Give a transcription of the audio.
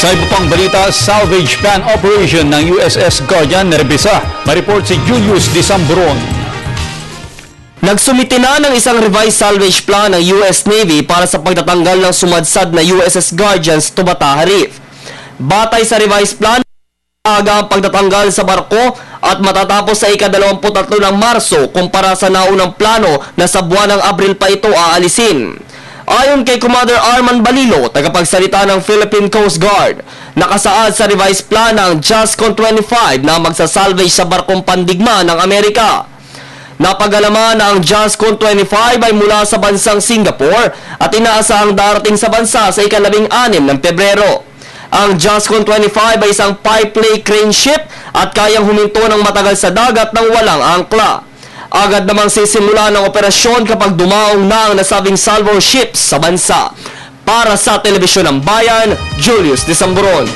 Sa iba pang balita, salvage plan operation ng USS Guardian narebisa. May-report si Julius Disamburon. Nagsumite na ng isang revised salvage plan ng US Navy para sa pagtatanggal ng sumadsad na USS Guardian sa Tubata Reef. Batay sa revised plan, aga ang pagtatanggal sa barko at matatapos sa ika-23 ng Marso kumpara sa naunang plano na sa buwan ng Abril pa ito aalisin. Ayon kay Commander Arman Balilo, tagapagsalita ng Philippine Coast Guard, nakasaad sa revised plan ng JASCON 25 na magsasalvage sa barkong pandigma ng Amerika. Napagalaman na ang JASCON 25 ay mula sa bansang Singapore at inaasahang darating sa bansa sa ika-16 ng Pebrero. Ang JASCON 25 ay isang pipe-lay crane ship at kayang huminto ng matagal sa dagat ng walang angkla. Agad namang sisimula ng operasyon kapag dumaong na ang nasabing salvo ships sa bansa. Para sa Telebisyon ng Bayan, Julius Disamburon.